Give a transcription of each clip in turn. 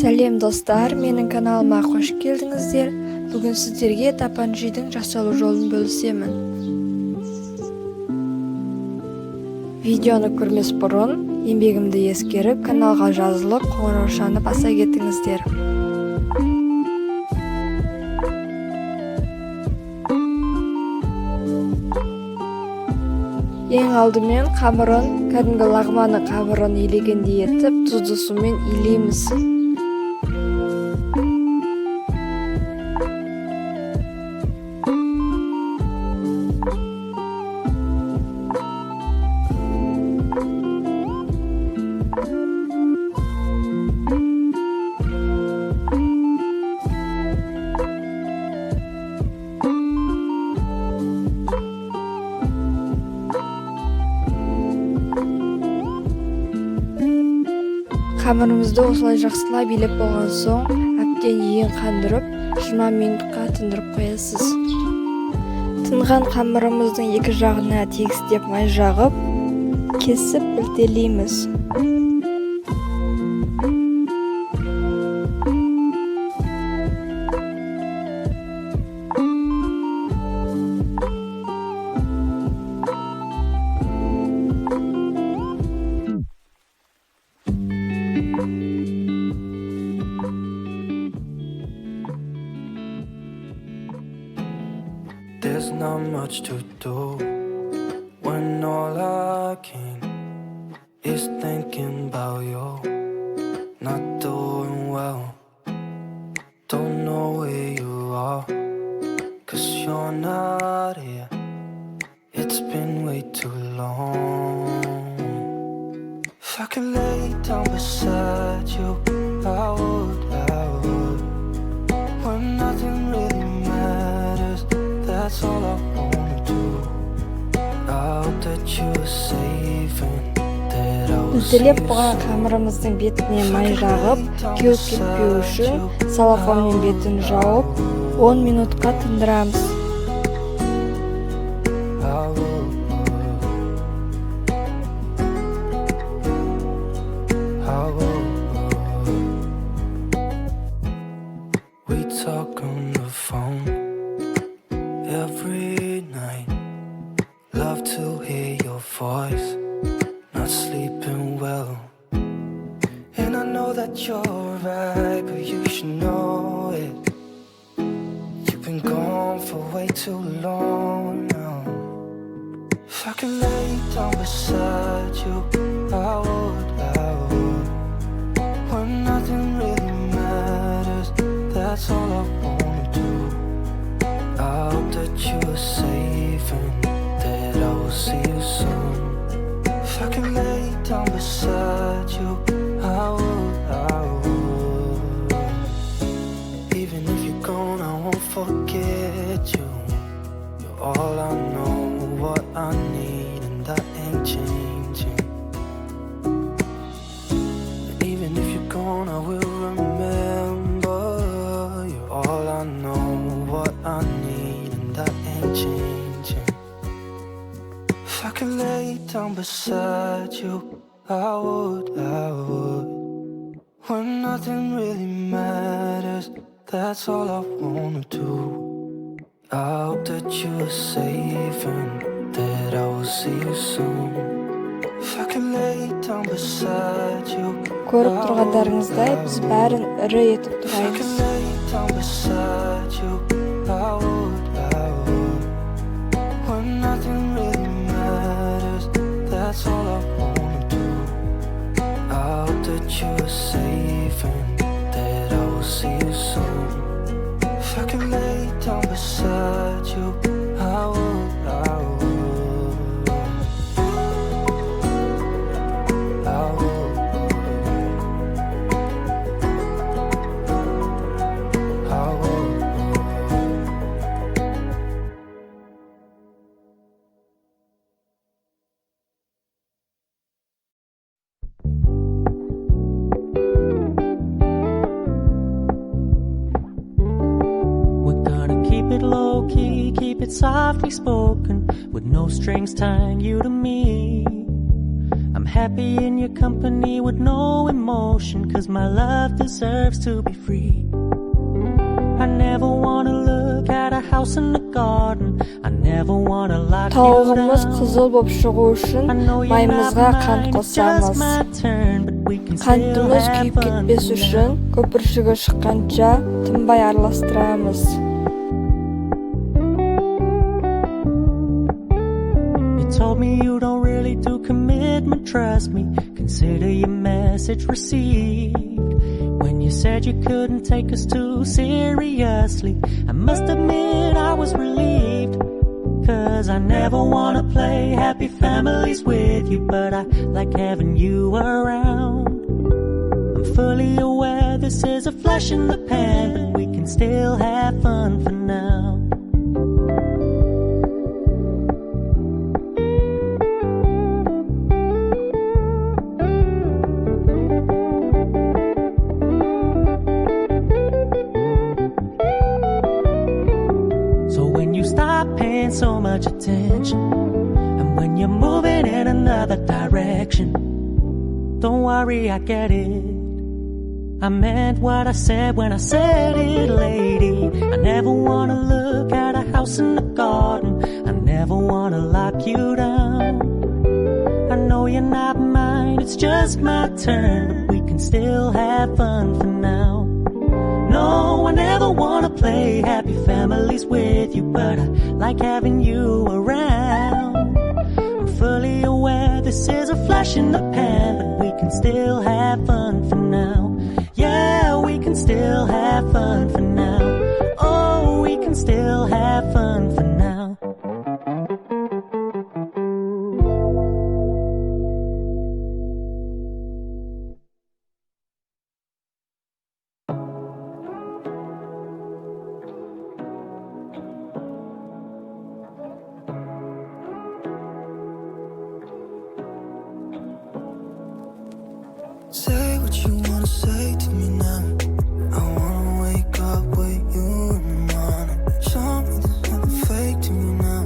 Сәлем достар, менің каналыма қош келдіңіздер. Бүгін сіздерге Дапанджидің жасалу жолын бөлісемін. Видеоны көрмес бұрын, еңбегімді ескеріп, каналға жазылып, қоңыраушаны баса кетіңіздер. Ең алдымен қамырын, кәдімгі лағманы қамырын илегендей етіп, тұзды сумен илейміз. Қамырымызды осылай жақсылап билеп болған соң, әбден ең қандырып, 20 минутқа тындырып қоясыз. Тынған қамырымыздың екі жағына тегістеп май жағып, кесіп білтелейміз. There's not much to do when all I can is thinking about you. Not doing well, don't know where you are, 'cause you're not here. It's been way too long. If I could lay down beside you, I would. When nothing really matters, that's all I wanna do. I hope that you're safe and that I will see you Білтелеп болған қамырымыздың бетіне май жағып, кеуіп кетпеу үшін салафонмен бетін жауып, 10 минутқа тындырамыз. We talk on the phone every night. Love to hear your voice. Not sleeping well, and I know that you're right, but you should know it. You've been gone for way too long now. If I could lay down beside you, I would. When nothing really matters, that's all I wanna do. I hope that you're safe and that I will see you soon. If I can lay down beside you, I would. Even if you're gone, I won't forget you. You're all I know, what I need, and that ain't changing. And even if you're gone, I will remember. You're all I know, what I need, and that ain't changing. If I could lay down beside you, I would. When nothing really matters, that's all I wanna do. I hope that you're safe and that I will see you soon. If I could lay down beside you. Көріп тұрғандарыңыздай, біз бәрін ірі етіп тұраймыз. When nothing really matters, that's all I wanna do. I hope that you're safe and that I will see you soon. If I could lay down beside you, I would. Keep it softly spoken, with no strings tying you to me. I'm happy in your company with no emotion, 'cause my love deserves to be free. I never wanna look at a house in the garden. I never wanna lock you Тауығымыз down. қызыл болып шығу үшін маймызға қант қосамыз. Қантымыз күйіп кетпес үшін көпіршігі шыққанша тынбай араластырамыз. You told me you don't really do commitment, trust me. Consider your message received. When you said you couldn't take us too seriously, I must admit I was relieved. 'Cause I never wanna play happy families with you, but I like having you around. I'm fully aware this is a flash in the pan, but we can still have fun for now. So much attention, and when you're moving in another direction, don't worry, I get it. I meant what I said when I said it, lady. I never wanna look at a house in the garden. I never wanna lock you down. I know you're not mine, it's just my turn, but we can still have fun for now. No, I never wanna play happy families with you, but I like having you around. I'm fully aware this is a flash in the pan, but we can still have fun for now. Yeah, we can still have fun for now. Oh, we can still have fun for now. Say what you wanna say to me now. I wanna wake up with you in the morning. Show me there's nothing fake to me now.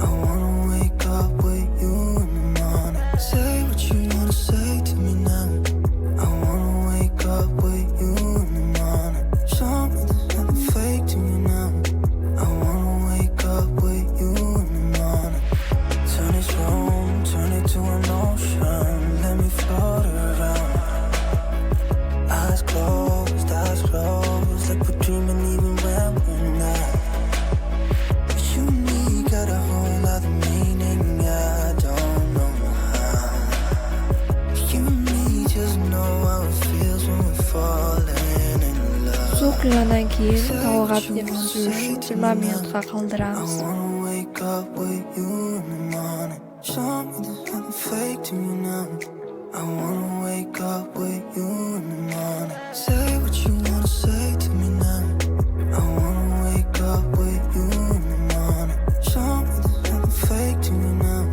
I wanna wake up with you in the morning. Say what you wanna say to me now. I wanna wake up with you in the morning. Show me there's nothing fake to me now. I wanna wake up with you in the morning. Turn this room, turn it to an ocean. Let me float around. Eyes closed, like we're dreaming even when we're not. But you and me got a whole other meaning, I don't know how. You and me just know how it feels when we're falling in love. Су құйғаннан кейін тауық әбден пісу үшін 20 минутқа қалдырамыз. I wanna wake up with you in the morning. Show me there's nothing fake to me now. I wanna wake up with you in the morning. Say what you wanna say to me now. I wanna wake up with you in the morning. Show me there's nothing fake to me now.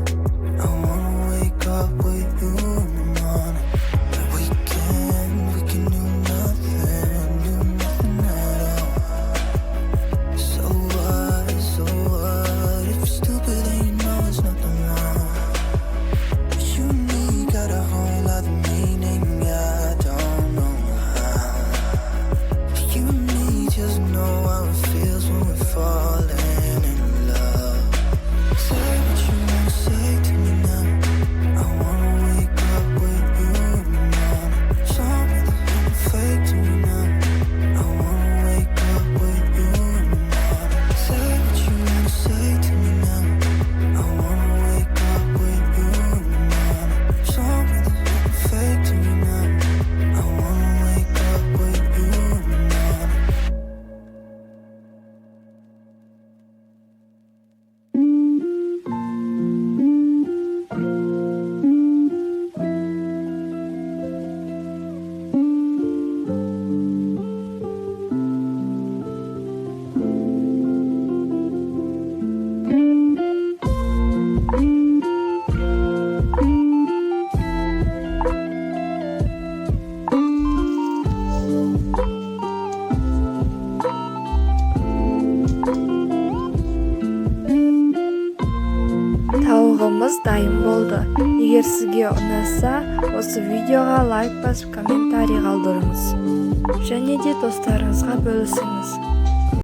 I wanna wake up with you in the morning. But we can do nothing at all. So what, if you're stupid then you know it's nothing wrong. But you and me got a whole other meaning, I don't know how. You and me just know how it feels when we're falling in love. Say what you wanna say to me now. I wanna wake up with you in the morning. Show me there's nothing fake to me now. I wanna wake up with you in the morning. Say what you wanna say to me now. I wanna wake up with you in the morning. Show me there's nothing fake to me now. I wanna wake up with you in the morning. Тауығымыз дайын болды. болды. Егер сізге ұнаса, осы видеоға лайк басып комментарий қалдырыңыз. Және де достарыңызға бөлісіңіз.